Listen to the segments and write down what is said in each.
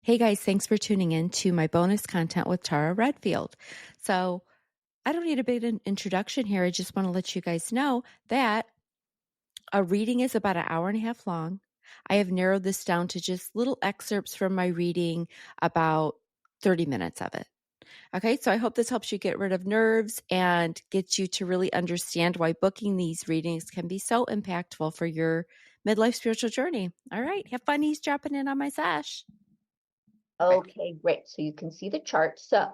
Hey guys, thanks for tuning in to my bonus content with Tara Redfield. So, I don't need a big introduction here. I just want to let you guys know that a reading is about an hour and a half long. I have narrowed this down to just little excerpts from my reading, about 30 minutes of it. Okay, so I hope this helps you get rid of nerves and gets you to really understand why booking these readings can be so impactful for your midlife spiritual journey. All right, have fun eavesdropping in on my sesh. Okay, great. So you can see the chart. So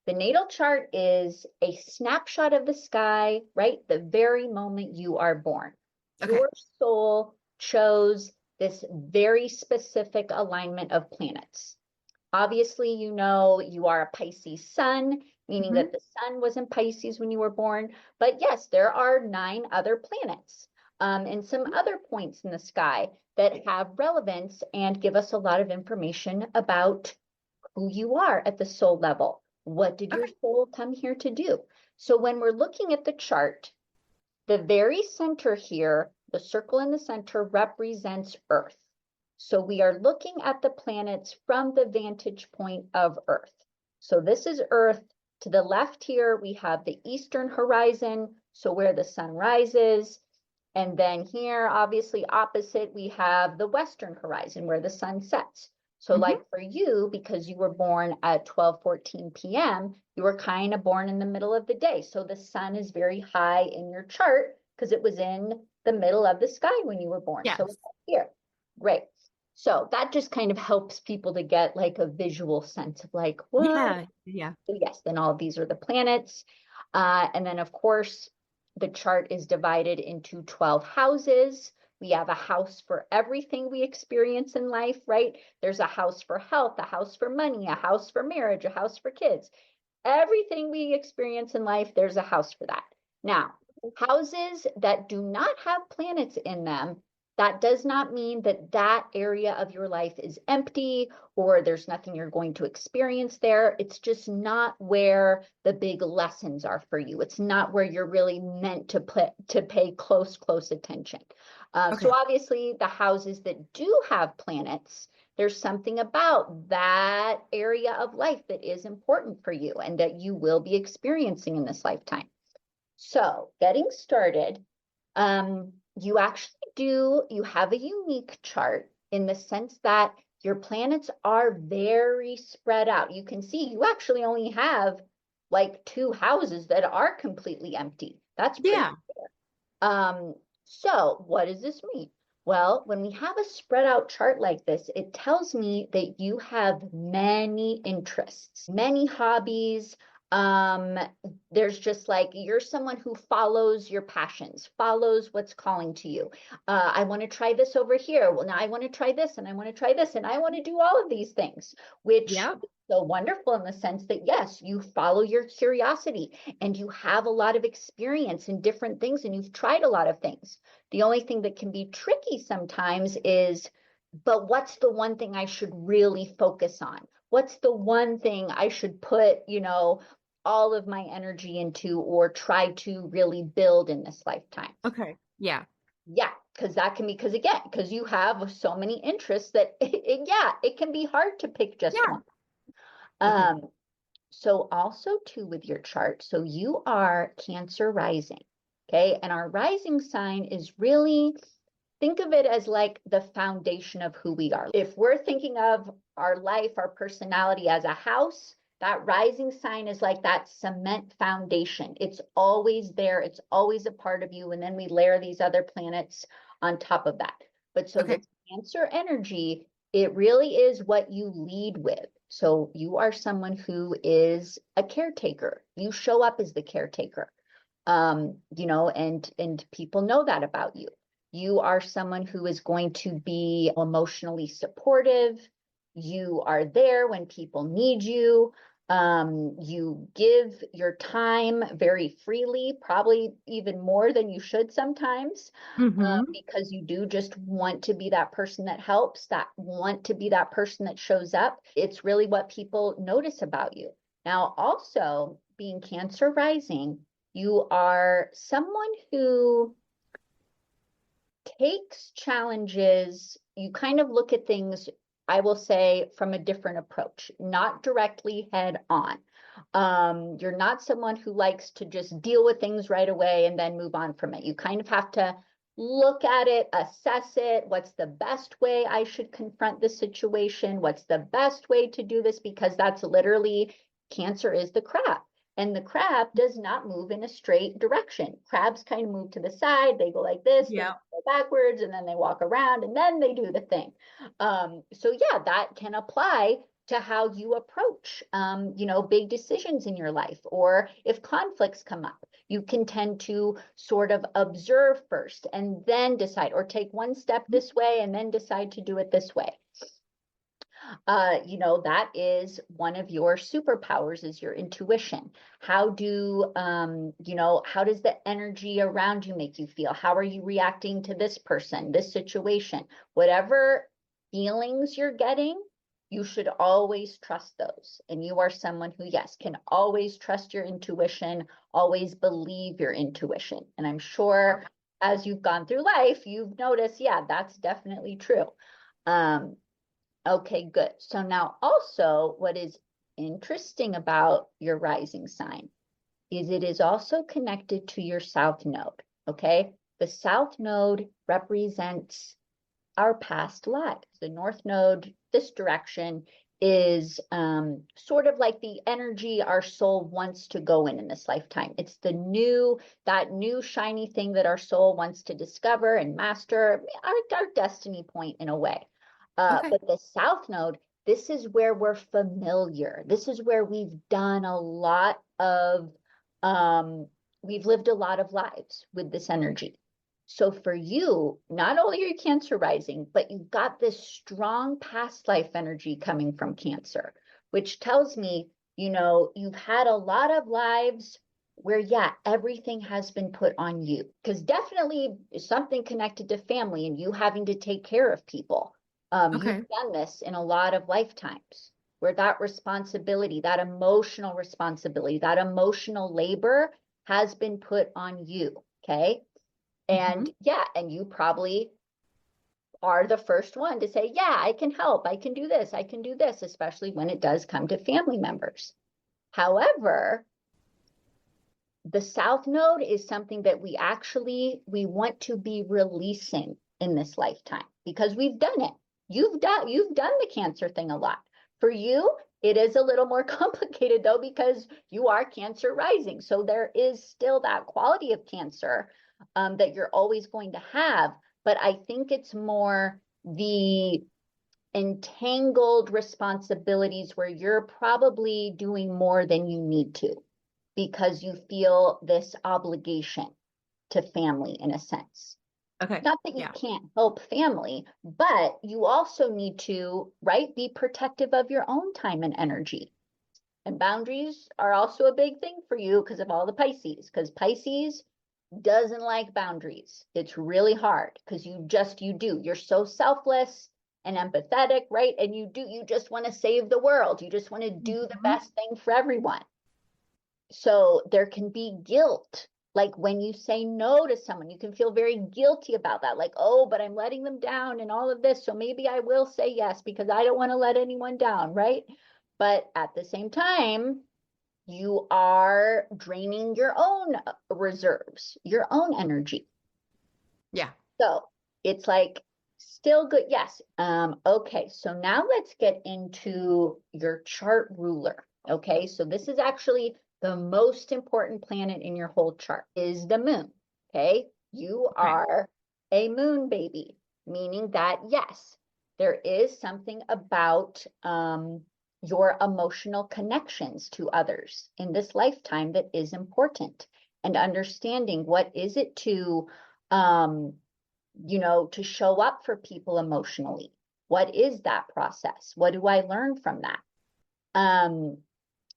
the natal chart is a snapshot of the sky, right? The very moment you are born. Okay. Your soul chose this very specific alignment of planets. Obviously, you know you are a Pisces sun, meaning Mm-hmm. that the sun was in Pisces when you were born. But yes, there are 9 other planets and some other points in the sky that have relevance and give us a lot of information about who you are at the soul level. What did your Okay. soul come here to do? So when we're looking at the chart, the very center here, the circle in the center represents Earth. So we are looking at the planets from the vantage point of Earth. So this is Earth. To the left here, we have the eastern horizon, so where the sun rises. And then here, obviously opposite, we have the western horizon where the sun sets. So Mm-hmm. like for you, because you were born at 12:14 p.m., you were kind of born in the middle of the day. So the sun is very high in your chart because it was in the middle of the sky when you were born. So Yes. it's up here. Great. So that just kind of helps people to get like a visual sense of like, what? Yeah. Yeah. So yes, then all of these are the planets. And then, of course, the chart is divided into 12 houses. We have a house for everything we experience in life, right? There's a house for health, a house for money, a house for marriage, a house for kids. Everything we experience in life, there's a house for that. Now, houses that do not have planets in them, that does not mean that that area of your life is empty or there's nothing you're going to experience there. It's just not where the big lessons are for you. It's not where you're really meant to pay close attention. So Okay. obviously, the houses that do have planets, there's something about that area of life that is important for you and that you will be experiencing in this lifetime. So, getting started, you actually you have a unique chart in the sense that your planets are very spread out. You can see you actually only have like 2 houses that are completely empty. That's pretty Yeah. rare. So what does this mean? Well, when we have a spread out chart like this, it tells me that you have many interests, many hobbies. Um, there's just like you're someone who follows your passions, follows what's calling to you. I want to try this over here. Well, now I want to try this and I want to try this and I want to do all of these things, which Yeah. is so wonderful in the sense that yes, you follow your curiosity and you have a lot of experience in different things and you've tried a lot of things. The only thing that can be tricky sometimes is, but what's the one thing I should really focus on? What's the one thing I should put, all of my energy into or try to really build in this lifetime? Okay. Yeah. Yeah, because that can be, because again, because you have so many interests that, yeah, it can be hard to pick just Yeah. one. Okay. Um, so also too with your chart, so you are Cancer rising, okay? And our rising sign is really, think of it as like the foundation of who we are. If we're thinking of our life, our personality as a house, that rising sign is like that cement foundation. It's always there, it's always a part of you. And then we layer these other planets on top of that. But so Okay. the Cancer energy, it really is what you lead with. So you are someone who is a caretaker. You show up as the caretaker. And people know that about you. You are someone who is going to be emotionally supportive. You are there when people need you. You give your time very freely, probably even more than you should sometimes, Mm-hmm. because you do just want to be that person that helps, that want to be that person that shows up. It's really what people notice about you. Now, also being Cancer rising, you are someone who takes challenges. You kind of look at things I will say, from a different approach, not directly head on. You're not someone who likes to just deal with things right away and then move on from it. You kind of have to look at it, assess it. What's the best way I should confront this situation? What's the best way to do this? Because that's literally, Cancer is the crab. And the crab does not move in a straight direction. Crabs kind of move to the side. They go like this, then Yeah. go backwards, and then they walk around, and then they do the thing. So yeah, that can apply to how you approach, big decisions in your life, or if conflicts come up, you can tend to sort of observe first and then decide, or take one step this way and then decide to do it this way. That is one of your superpowers, is your intuition. How does the energy around you make you feel? How are you reacting to this person, this situation? Whatever feelings you're getting, you should always trust those. And you are someone who, yes, can always trust your intuition, always believe your intuition. And I'm sure as you've gone through life, you've noticed, yeah, that's definitely true. Okay, good. So now also what is interesting about your rising sign is it is also connected to your south node, okay? The south node represents our past lives. The north node, this direction, is sort of like the energy our soul wants to go in this lifetime. It's that new shiny thing that our soul wants to discover and master, our destiny point in a way. Okay. But the south node, this is where we're familiar. This is where we've lived a lot of lives with this energy. So for you, not only are you Cancer rising, but you've got this strong past life energy coming from Cancer, which tells me, you've had a lot of lives where, yeah, everything has been put on you. Because definitely something connected to family and you having to take care of people. You've Okay. done this in a lot of lifetimes where that responsibility, that emotional responsibility, that emotional labor has been put on you. Okay. Hmm. And yeah, and you probably are the first one to say, yeah, I can help. I can do this. I can do this, especially when it does come to family members. However, the South Node is something that we want to be releasing in this lifetime because we've done it. You've done the Cancer thing a lot. For you, it is a little more complicated though, because you are Cancer rising. So there is still that quality of Cancer that you're always going to have. But I think it's more the entangled responsibilities where you're probably doing more than you need to because you feel this obligation to family in a sense. Okay. Not that you Yeah. can't help family, but you also need to, right, be protective of your own time and energy. And boundaries are also a big thing for you because of all the Pisces, because Pisces doesn't like boundaries. It's really hard because you're so selfless and empathetic, right? And you just want to save the world. You just want to do the Hmm. best thing for everyone. So there can be guilt. Like when you say no to someone, you can feel very guilty about that. Like, oh, but I'm letting them down and all of this. So maybe I will say yes because I don't want to let anyone down, right? But at the same time, you are draining your own reserves, your own energy. Yeah. So it's like still good. Yes. Okay. So now let's get into your chart ruler. Okay. So this is actually the most important planet in your whole chart is the moon. Okay. You Okay. are a moon baby, meaning that yes, there is something about your emotional connections to others in this lifetime that is important, and understanding what is it um, to show up for people emotionally. What is that process? What do I learn from that? Um,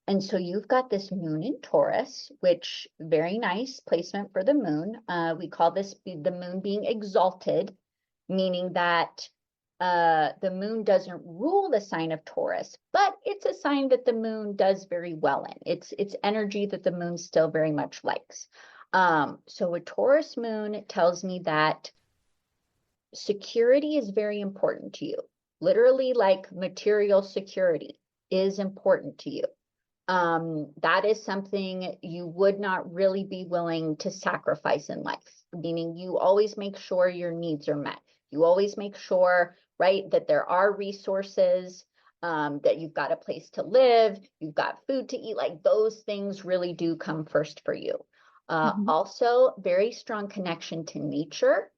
and so you've got this moon in Taurus, which very nice placement for the moon. We call this the moon being exalted, meaning that the moon doesn't rule the sign of Taurus, but it's a sign that the moon does very well in. It's energy that the moon still very much likes. So a Taurus moon tells me that security is very important to you. literally like material security is important to you. That is something you would not really be willing to sacrifice in life, meaning you always make sure your needs are met. You always make sure, right, that there are resources, that you've got a place to live, you've got food to eat. Like those things really do come first for you. Mhm. Also, very strong connection to nature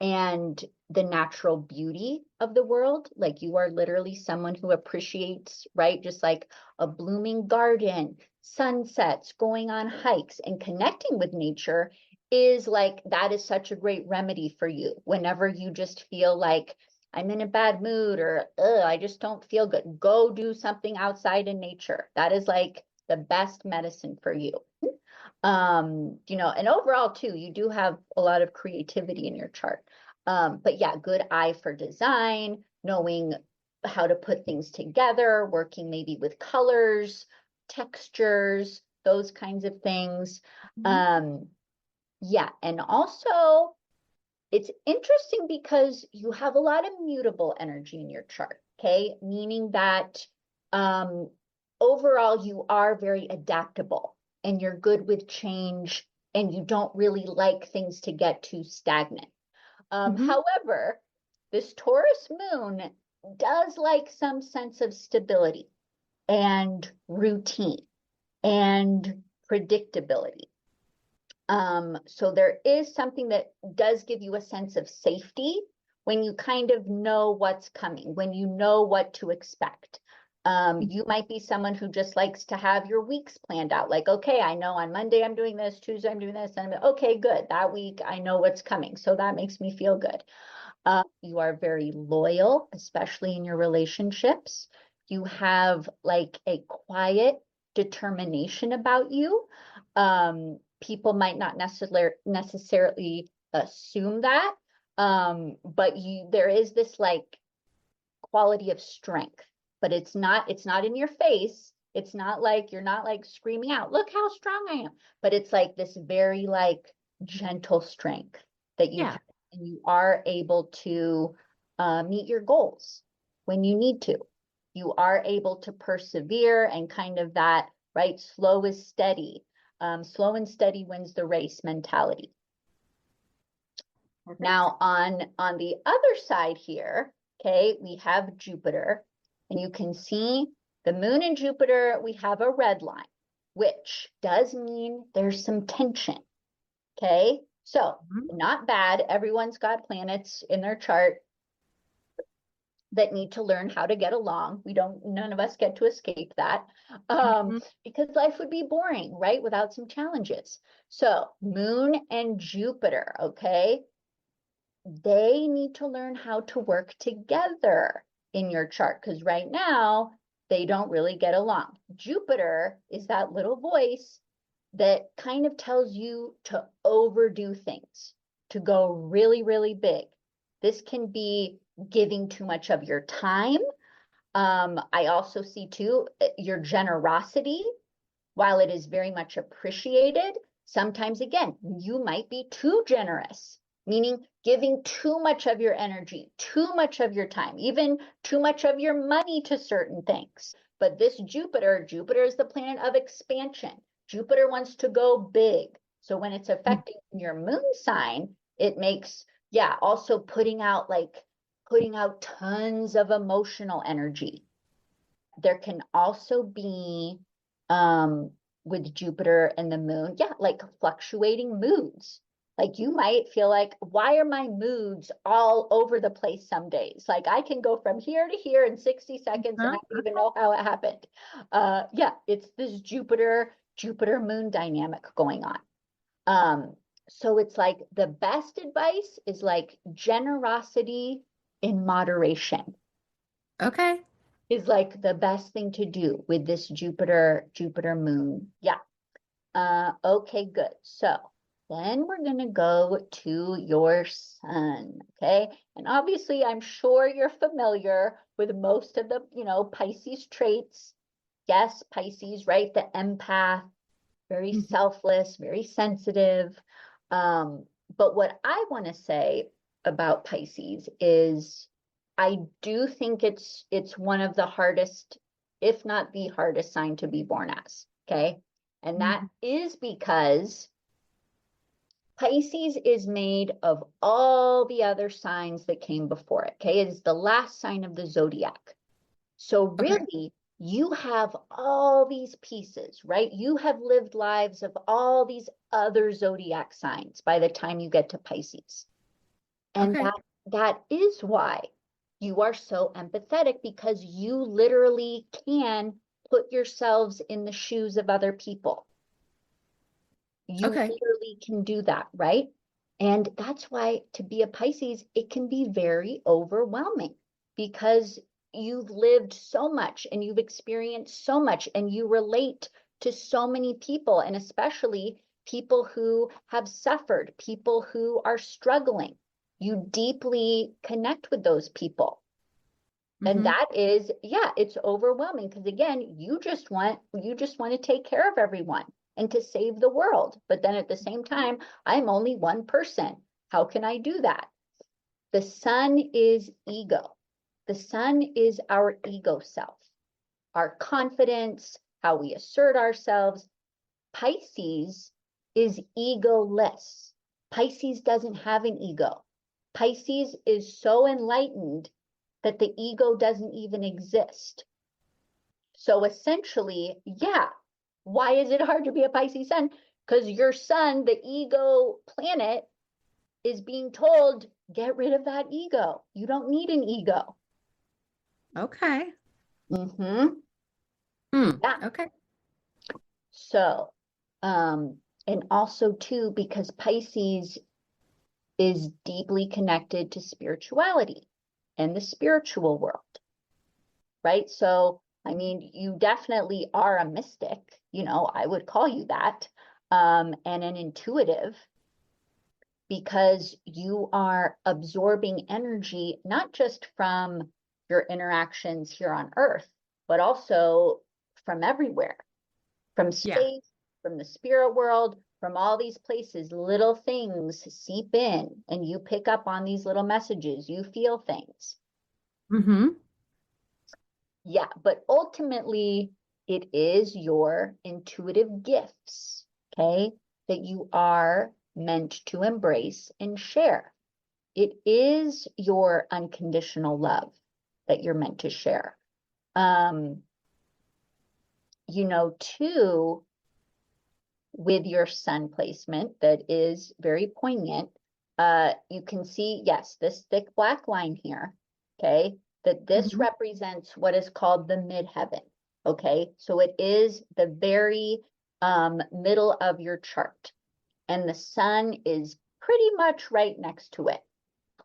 and the natural beauty of the world. Like you are literally someone who appreciates, right? Just like a blooming garden, sunsets, going on hikes, and connecting with nature is like that is such a great remedy for you whenever you just feel like I'm in a bad mood or I just don't feel good. Go do something outside in nature. That is like the best medicine for you. And overall too, you do have a lot of creativity in your chart. But yeah, good eye for design, knowing how to put things together, working maybe with colors, textures, those kinds of things. Mhm. Um, yeah, and also it's interesting because you have a lot of mutable energy in your chart, okay? Meaning that um, overall you are very adaptable and you're good with change and you don't really like things to get too stagnant. Mhm. However, this Taurus moon does like some sense of stability and routine and predictability. So there is something that does give you a sense of safety when you kind of know what's coming, when you know what to expect. You might be someone who just likes to have your weeks planned out. Like, okay, I know on Monday I'm doing this, Tuesday I'm doing this, and okay, good. That week I know what's coming. So that makes me feel good. You are very loyal, especially in your relationships. You have like a quiet determination about you. People might not necessarily assume that, but there is this like quality of strength, but it's not in your face. It's not like you're not like screaming out, look how strong I am. But it's like this very like gentle strength that you Yeah. have, and you are able to meet your goals when you need to. You are able to persevere and kind of that, right? Slow is steady. Slow and steady wins the race mentality. Perfect. Now on the other side here, okay, we have Jupiter, and you can see the moon and Jupiter, we have a red line, which does mean there's some tension, okay? So Mhm. not bad. Everyone's got planets in their chart that need to learn how to get along. None of us get to escape that, um, Mhm. because life would be boring, right? Without some challenges. So moon and Jupiter, okay? They need to learn how to work together in your chart because right now they don't really get along. Jupiter is that little voice that kind of tells you to overdo things, to go really, really big. This can be giving too much of your time. I also see too your generosity, while it is very much appreciated, sometimes again, you might be too generous, meaning giving too much of your energy, too much of your time, even too much of your money to certain things. But this Jupiter is the planet of expansion. Jupiter wants to go big. So when it's affecting your moon sign, it makes, yeah, also putting out tons of emotional energy. There can also be um with Jupiter and the moon, yeah, like fluctuating moods. Like you might feel like, why are my moods all over the place some days? Like I can go from here to here in 60 seconds and I Huh? don't even know how it happened. Yeah, it's this Jupiter moon dynamic going on. Um, so it's like the best advice is like generosity in moderation Okay. is like the best thing to do with this Jupiter moon. Yeah. Okay, good. So then we're going to go to your sun. Okay. And obviously, I'm sure you're familiar with most of the, Pisces traits. Yes, Pisces, right? The empath, very Mhm. selfless, very sensitive. But what I want to say about Pisces is I do think it's one of the hardest, if not the hardest sign to be born as. Okay. And that is because Pisces is made of all the other signs that came before it. Okay. It is the last sign of the zodiac. So really, you have all these pieces, right? You have lived lives of all these other zodiac signs by the time you get to Pisces. And that is why you are so empathetic, because you literally can put yourselves in the shoes of other people. You literally can do that, right? And that's why to be a Pisces, it can be very overwhelming because you've lived so much and you've experienced so much and you relate to so many people, and especially people who have suffered, people who are struggling. You deeply connect with those people. And that is, yeah, it's overwhelming because again, you just want to take care of everyone and to save the world. But then at the same time, I'm only one person. How can I do that? The sun is ego. The sun is our ego self, our confidence, how we assert ourselves. Pisces is egoless. Pisces doesn't have an ego. Pisces is so enlightened that the ego doesn't even exist. So essentially, yeah, why is it hard to be a Pisces sun? Because your sun, the ego planet, is being told, get rid of that ego. You don't need an ego. Okay. Yeah. Okay. So, and also too, because Pisces is deeply connected to spirituality and the spiritual world, right? So, I mean, you definitely are a mystic, I would call you that, and an intuitive, because you are absorbing energy, not just from your interactions here on Earth, but also from everywhere, from space, from the spirit world, from all these places. Little things seep in and you pick up on these little messages. You feel things. Yeah, but ultimately, it is your intuitive gifts, okay, that you are meant to embrace and share. It is your unconditional love that you're meant to share. Too, with your sun placement that is very poignant, you can see, yes, this thick black line here, okay, that this represents what is called the midheaven, okay? So it is the very middle of your chart, and the sun is pretty much right next to it.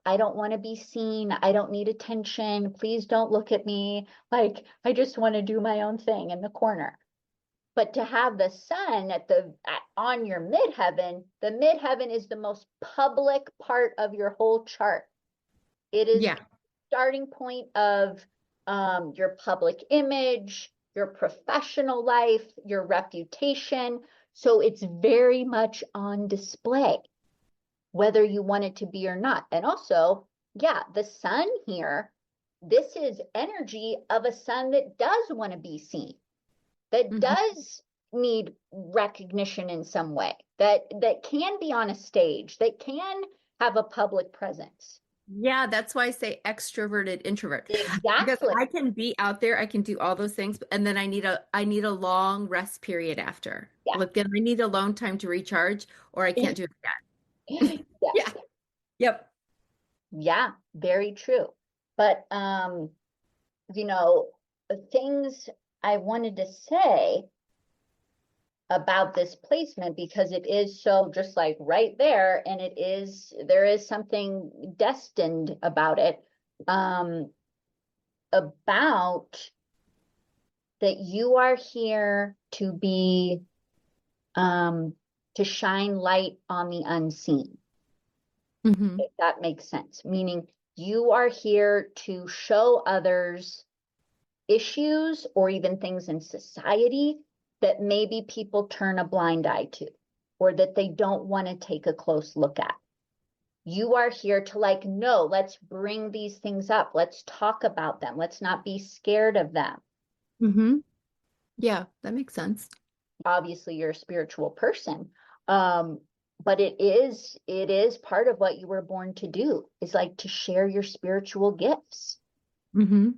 I don't want to be seen. I don't need attention. Please don't look at me. Like, I just want to do my own thing in the corner. But to have the sun on your midheaven, the midheaven is the most public part of your whole chart. It is the starting point of your public image, your professional life, your reputation. So it's very much on display, whether you want it to be or not. And also, yeah, the sun here, this is energy of a sun that does want to be seen, that does need recognition in some way, that can be on a stage, that can have a public presence. Yeah, that's why I say extroverted introvert. Because Exactly. I can be out there, I can do all those things, and then I need a long rest period after. Yeah. Look, then I need alone time to recharge, or I can't do it again. Yes. Yep. Yeah, very true. But things I wanted to say about this placement, because it is so just like right there, and there is something destined about it, about that you are here to be to shine light on the unseen. If that makes sense, meaning you are here to show others issues or even things in society that maybe people turn a blind eye to, or that they don't want to take a close look at. You are here to like, no, let's bring these things up. Let's talk about them. Let's not be scared of them. Mm-hmm. Yeah, that makes sense. Obviously, you're a spiritual person. Um, but it is part of what you were born to do, is like to share your spiritual gifts. Mm-hmm.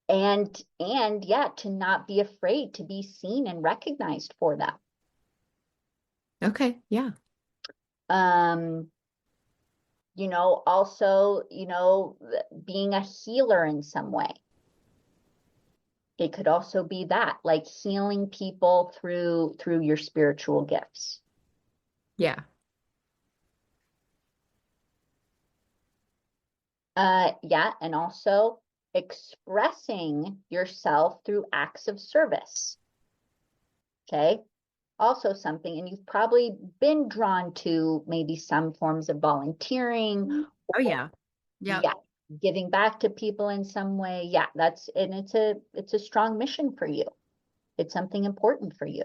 And yeah, to not be afraid to be seen and recognized for them. Okay, yeah. Um, also, being a healer in some way. It could also be that, like healing people through your spiritual gifts. Yeah. Yeah, and also expressing yourself through acts of service. Okay. Also something, and you've probably been drawn to maybe some forms of volunteering, Oh yeah. Yep. yeah, giving back to people in some way. Yeah, and it's a strong mission for you. It's something important for you.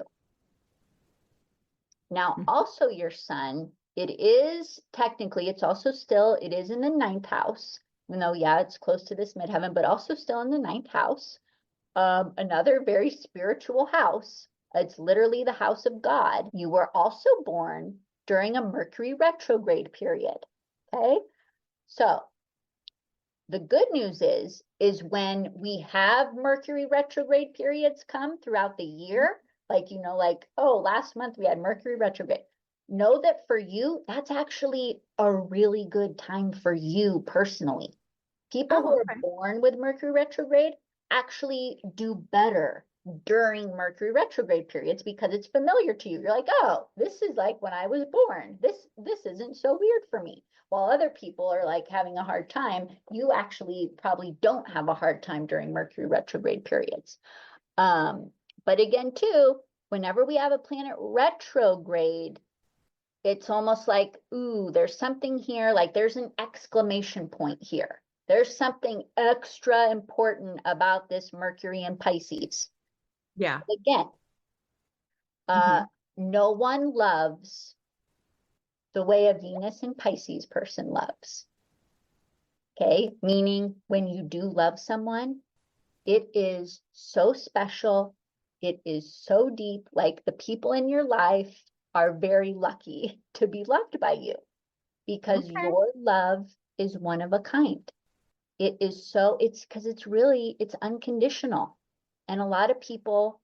Now, Mhm. also your sun, it is in the ninth house, even though, yeah, it's close to this midheaven, but also still in the ninth house. Another very spiritual house. It's literally the house of God. You were also born during a Mercury retrograde period. Okay. So the good news is when we have Mercury retrograde periods come throughout the year, like, like, oh, last month we had Mercury retrograde. Know that for you, that's actually a really good time for you personally. People who Oh, are okay. born with Mercury retrograde actually do better during Mercury retrograde periods because it's familiar to you. You're like, oh, this is like when I was born. This isn't so weird for me. While other people are like having a hard time, you actually probably don't have a hard time during Mercury retrograde periods. Um, but again, too, whenever we have a planet retrograde, it's almost like, ooh, there's something here, like there's an exclamation point here. There's something extra important about this Mercury in Pisces. Yeah. Again, uh, Hmm. no one loves the way a Venus in Pisces person loves. Okay. Meaning when you do love someone, it is so special. It is so deep. Like the people in your life are very lucky to be loved by you because Okay. your love is one of a kind. It's because it's unconditional. And a lot of people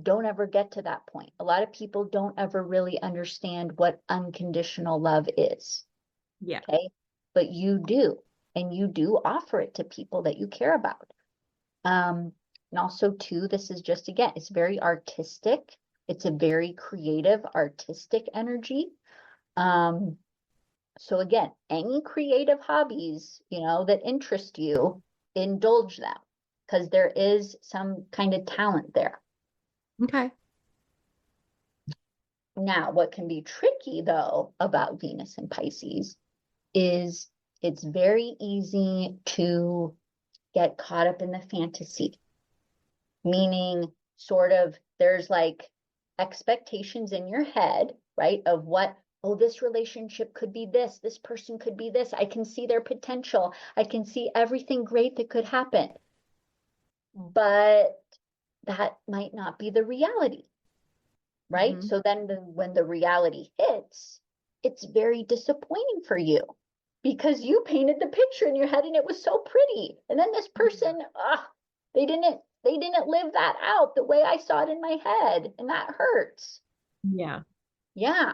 don't ever get to that point. A lot of people don't ever really understand what unconditional love is. Yeah. Okay. But you do. And you do offer it to people that you care about. And also, too, this is just, again, it's very artistic. It's a very creative, artistic energy. Um, So again, any creative hobbies, that interest you, indulge them because there is some kind of talent there. Okay. Now, what can be tricky though about Venus and Pisces is it's very easy to get caught up in the fantasy, meaning sort of there's like expectations in your head, right? Of what, oh, this relationship could be this person could be this. I can see their potential. I can see everything great that could happen. But that might not be the reality, right? Hmm. So then when the reality hits, it's very disappointing for you because you painted the picture in your head and it was so pretty. And then this person, they didn't live that out the way I saw it in my head, and that hurts. Yeah. Yeah.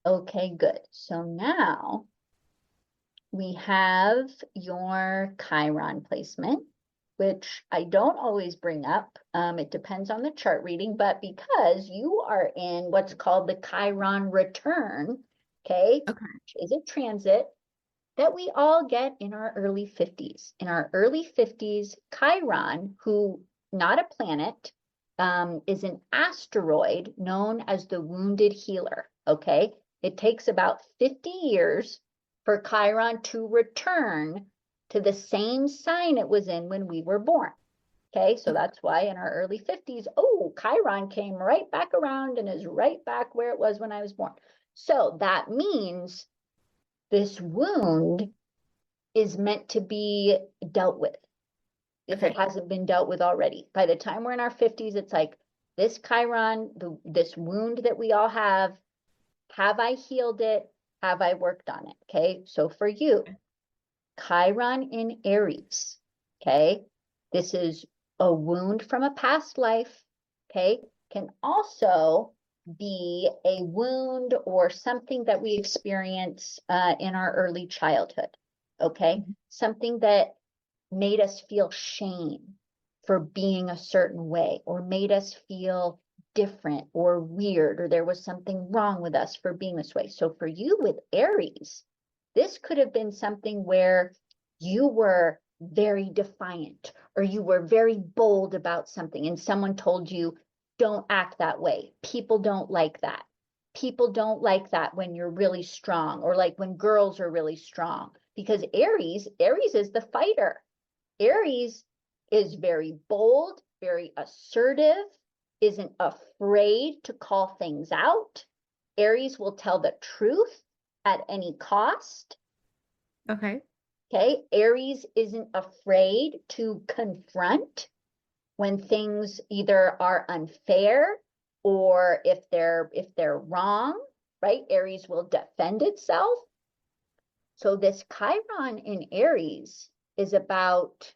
Okay, good. So now we have your Chiron placement, which I don't always bring up. It depends on the chart reading, but because you are in what's called the Chiron return, okay, Okay. which is a transit that we all get in our early 50s. In our early 50s, Chiron, who not a planet, is an asteroid known as the Wounded Healer. Okay. It takes about 50 years for Chiron to return to the same sign it was in when we were born. Okay. So that's why in our early 50s, oh, Chiron came right back around and is right back where it was when I was born. So that means This wound is meant to be dealt with if it Okay. hasn't been dealt with already. By the time we're in our 50s, it's like this Chiron, this wound that we all have I healed it? Have I worked on it? Okay. So for you, Chiron in Aries, okay, this is a wound from a past life, okay, can also be a wound or something that we experience in our early childhood, okay, Mhm. something that made us feel shame for being a certain way or made us feel different or weird or there was something wrong with us for being this way. So for you with Aries, this could have been something where you were very defiant or you were very bold about something and someone told you, don't act that way. People don't like that. People don't like that when you're really strong or like when girls are really strong because Aries is the fighter. Aries is very bold, very assertive, isn't afraid to call things out. Aries will tell the truth at any cost. Okay. Okay. Aries isn't afraid to confront when things either are unfair or if they're wrong, right? Aries will defend itself. So this Chiron in Aries is about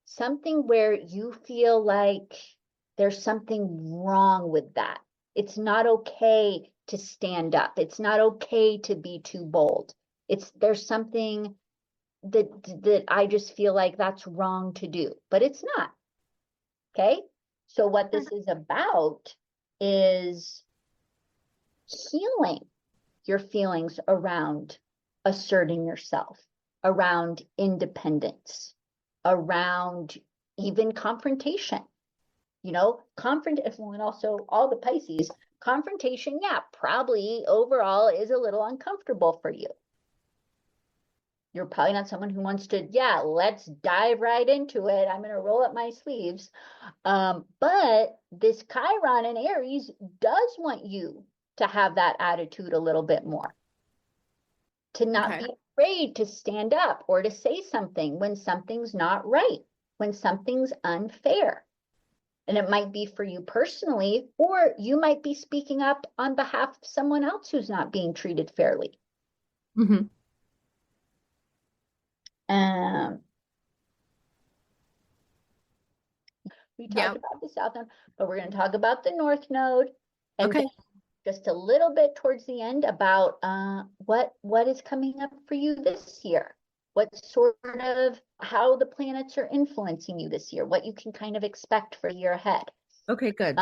something where you feel like there's something wrong with that. It's not okay to stand up. It's not okay to be too bold. There's something that I just feel like that's wrong to do, but it's not. Okay? So what this is about is healing your feelings around asserting yourself, around independence, around even confrontation. And also all the Pisces, confrontation, yeah, probably overall is a little uncomfortable for you. You're probably not someone who wants to, yeah, let's dive right into it. I'm going to roll up my sleeves. But this Chiron in Aries does want you to have that attitude a little bit more, to not Okay. be afraid to stand up or to say something when something's not right, when something's unfair. And it might be for you personally, or you might be speaking up on behalf of someone else who's not being treated fairly. Hmm. Um, we talked Yep. about the South Node, but we're going to talk about the North Node. And Okay. just a little bit towards the end about what is coming up for you this year. What sort of how the planets are influencing you this year, what you can kind of expect for the year ahead. Okay, good.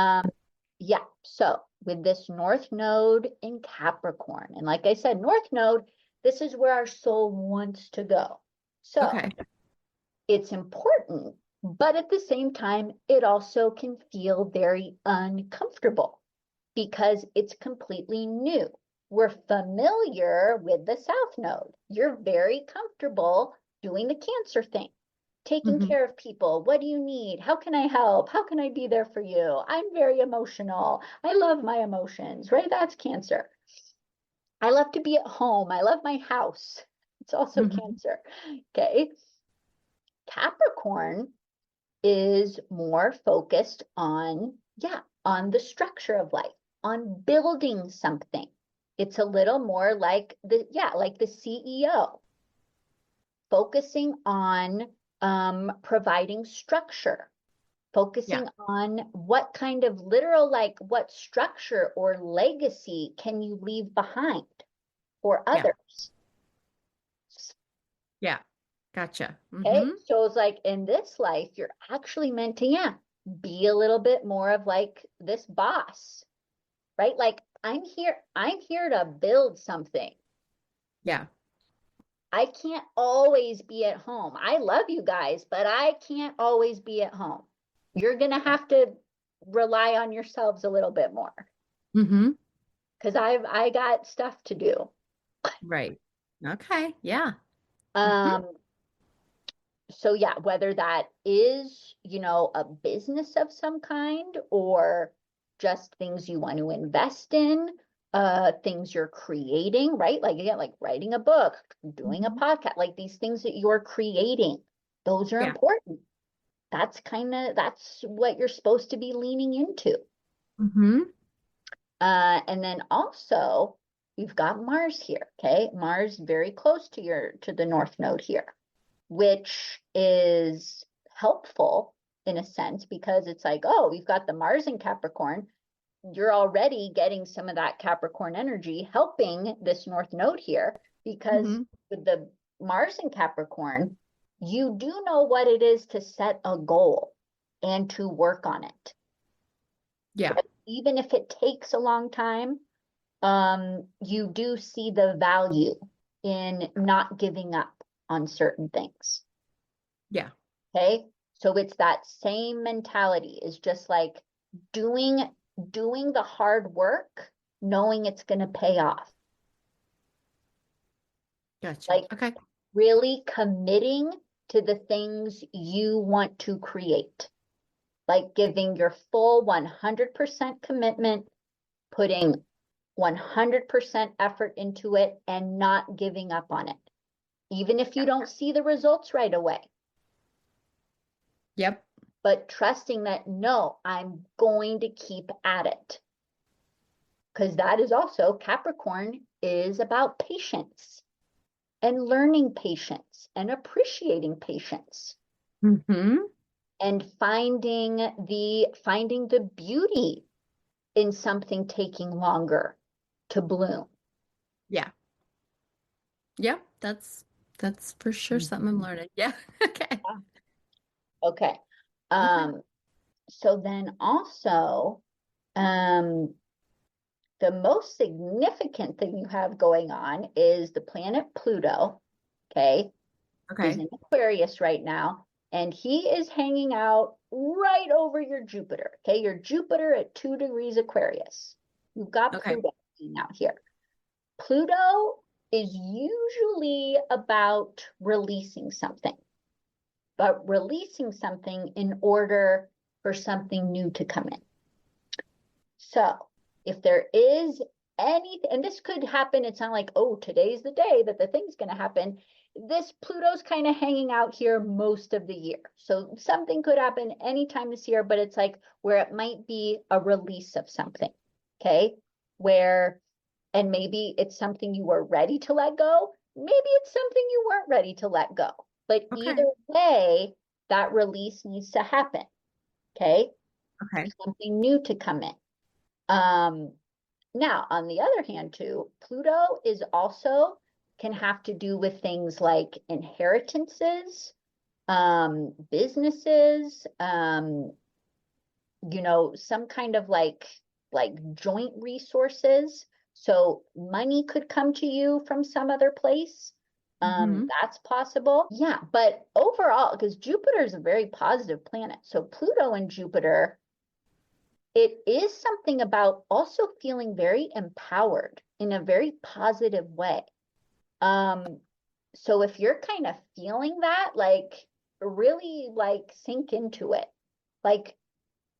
Yeah, so with this North Node in Capricorn, and like I said, North Node, this is where our soul wants to go. So Okay. it's important, but at the same time, it also can feel very uncomfortable because it's completely new. We're familiar with the South Node. You're very comfortable doing the Cancer thing, taking Hmm. care of people. What do you need? How can I help? How can I be there for you? I'm very emotional. I love my emotions, right? That's Cancer. I love to be at home. I love my house. It's also Hmm. Cancer. Okay. Capricorn is more focused on, yeah, on the structure of life, on building something. It's a little more like like the CEO, focusing on providing structure, Yeah. focusing on what kind of literal, like what structure or legacy can you leave behind for Yeah. others. Yeah. Gotcha. Okay, Hmm. so it's like in this life, you're actually meant to, yeah, be a little bit more of like this boss, right? Like I'm here to build something. Yeah. I can't always be at home. I love you guys, but I can't always be at home. You're gonna have to rely on yourselves a little bit more Hmm. because I got stuff to do. Right. Okay. Yeah. Hmm. Um, so yeah, whether that is, a business of some kind or just things you want to invest in, things you're creating, right? Like again, like writing a book, doing a podcast, like these things that you're creating, those are Yeah. important. That's what you're supposed to be leaning into. Mm-hmm. And then also you've got Mars here, okay? Mars very close to the North Node here, which is helpful in a sense because it's like, oh, we've got the Mars in Capricorn. You're already getting some of that Capricorn energy helping this North Node here because Mm-hmm. with the Mars in Capricorn, you do know what it is to set a goal and to work on it. Yeah. Even if it takes a long time, you do see the value in not giving up on certain things. Yeah. Okay. So it's that same mentality is just like doing the hard work, knowing it's going to pay off. Gotcha. Like Okay. really committing to the things you want to create. Like giving your full 100% commitment, putting 100% effort into it and not giving up on it. Even if you don't see the results right away. Yep. But trusting that, no, I'm going to keep at it. Because that is also, Capricorn is about patience and learning patience and appreciating patience Mm-hmm. and finding the beauty in something taking longer to bloom. Yeah. Yep. That's for sure something I'm learning. Yeah. Okay. Okay. Okay. Um, so then also, um, the most significant thing you have going on is the planet Pluto, okay, is Okay. in Aquarius right now, and he is hanging out right over your Jupiter, okay, your Jupiter at 2 degrees Aquarius. You've got Okay. Pluto hanging out here. Pluto is usually about releasing something, but releasing something in order for something new to come in. So if there is anything, and this could happen, it's not like, oh, today's the day that the thing's going to happen. This Pluto's kind of hanging out here most of the year. So something could happen anytime this year, but it's like where it might be a release of something. Okay. Where, and maybe it's something you were ready to let go. Maybe it's something you weren't ready to let go. But either Okay. way, that release needs to happen. Okay. Okay. Something new to come in. Um, Now, on the other hand, too, Pluto is also can have to do with things like inheritances, businesses, some kind of like joint resources. So money could come to you from some other place. Mm-hmm. That's possible. Yeah, but overall, because Jupiter is a very positive planet, so Pluto and Jupiter, it is something about also feeling very empowered in a very positive way. Um, so if you're kind of feeling that, like really like sink into it. Like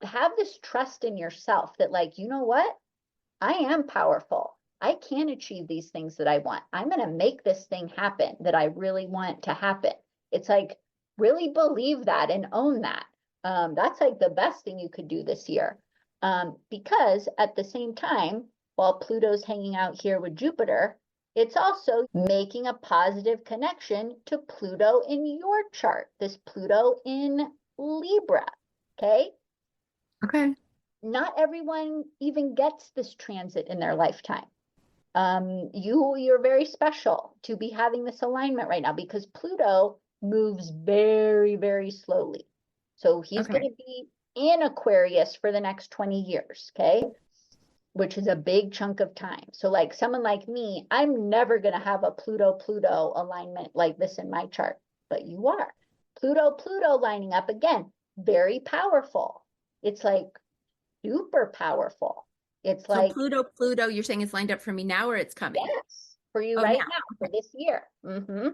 have this trust in yourself that like, you know what? I am powerful. I can achieve these things that I want. I'm going to make this thing happen that I really want to happen. It's like really believe that and own that. That's like the best thing you could do this year. Because at the same time, while Pluto's hanging out here with Jupiter, it's also making a positive connection to Pluto in your chart, this Pluto in Libra. Okay. Okay. Not everyone even gets this transit in their lifetime. You're very special to be having this alignment right now because Pluto moves very, very slowly. So he's going Okay. to be in Aquarius for the next 20 years, okay? Which is a big chunk of time. So like someone like me, I'm never going to have a Pluto alignment like this in my chart, but you are. Pluto lining up again, very powerful. It's like super powerful. It's So like, Pluto, you're saying it's lined up for me now or it's coming? yes, for you Oh, right now. now, for Okay. this year. Hmm.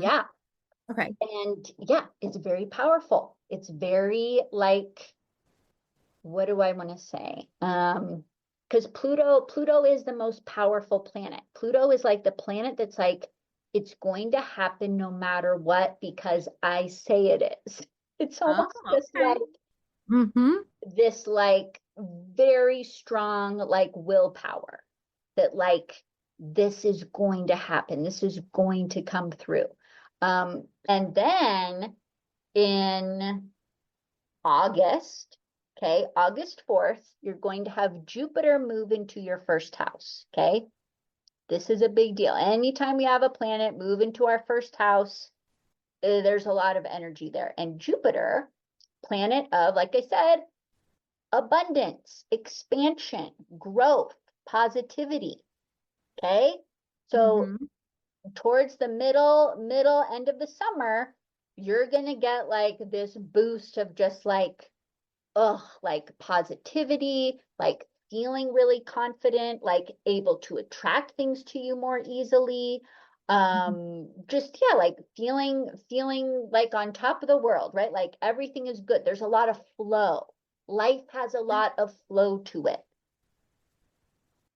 Yeah. Okay. And yeah, it's very powerful. It's very like, what do I want to say? because Pluto is the most powerful planet. Pluto is like the planet that's like, it's going to happen no matter what because I say it is. It's Oh, almost just okay. like Mm-hmm. this like very strong like willpower that like this is going to happen. This is going to come through. And then in August, okay, August 4th, you're going to have Jupiter move into your first house, okay? This is a big deal. Anytime we have a planet move into our first house, there's a lot of energy there. And Jupiter, planet of, like I said, abundance, expansion, growth, positivity, okay? So Mm-hmm. towards the middle end of the summer, you're going to get like this boost of just like like positivity, like feeling really confident, like able to attract things to you more easily. Just yeah, like feeling like on top of the world, right? Like everything is good. There's a lot of flow. Life has a lot of flow to it,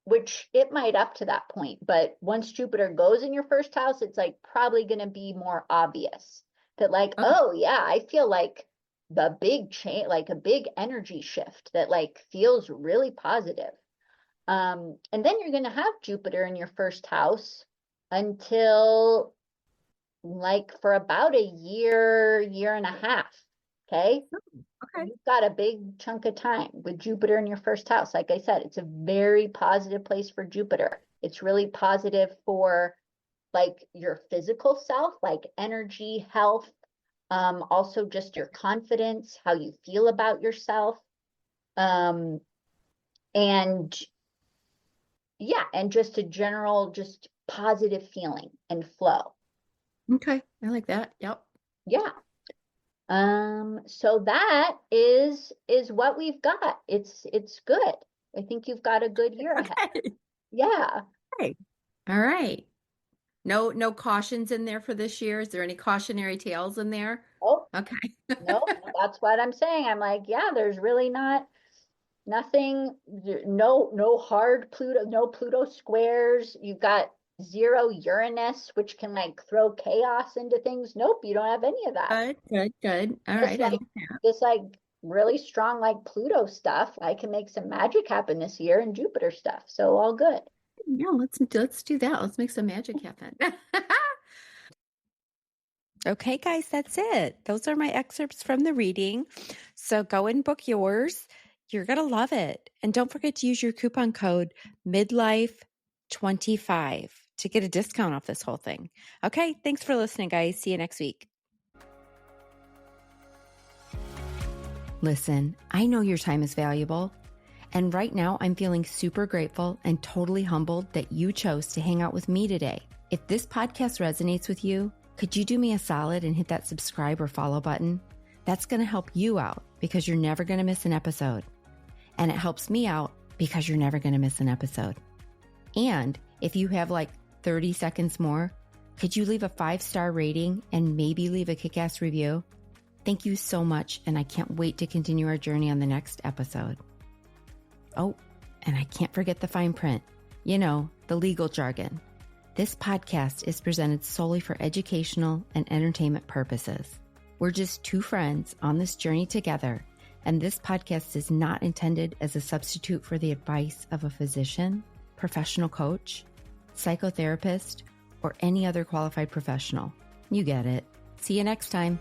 which it might up to that point, but once Jupiter goes in your first house, it's like probably going to be more obvious that like, Okay. oh yeah, I feel like the big change, like a big energy shift that like feels really positive. And then you're going to have Jupiter in your first house until like for about a year and a half. Okay. Okay. You've got a big chunk of time with Jupiter in your first house. Like I said, it's a very positive place for Jupiter. It's really positive for like your physical self, like energy, health, also just your confidence, how you feel about yourself. Um, and yeah, and just a general, just positive feeling and flow. Okay. I like that. Yep. Yeah. So that is what we've got. It's good. I think you've got a good year ahead. Okay. Yeah. Okay. All right. No cautions in there for this year. Is there any cautionary tales in there? Oh, Okay. no, that's what I'm saying. I'm like, yeah, there's really nothing, no hard Pluto, no Pluto squares. You've got zero Uranus, which can like throw chaos into things. Nope, you don't have any of that. Good, good, good. All This right. I like like that. this like really strong like Pluto stuff. I can make some magic happen this year and Jupiter stuff. So all good. Yeah, let's do that. Let's make some magic happen. Okay, guys, that's it. Those are my excerpts from the reading. So go and book yours. You're going to love it. And don't forget to use your coupon code midlife25 to get a discount off this whole thing. Okay, thanks for listening, guys. See you next week. Listen, I know your time is valuable. And right now, I'm feeling super grateful and totally humbled that you chose to hang out with me today. If this podcast resonates with you, could you do me a solid and hit that subscribe or follow button? That's going to help you out because you're never going to miss an episode. And it helps me out because you're never going to miss an episode. And if you have like 30 seconds more, could you leave a 5-star rating and maybe leave a kick-ass review? Thank you so much, and I can't wait to continue our journey on the next episode. Oh, and I can't forget the fine print. You know, the legal jargon. This podcast is presented solely for educational and entertainment purposes. We're just two friends on this journey together, and this podcast is not intended as a substitute for the advice of a physician, professional coach, psychotherapist, or any other qualified professional. You get it. See you next time.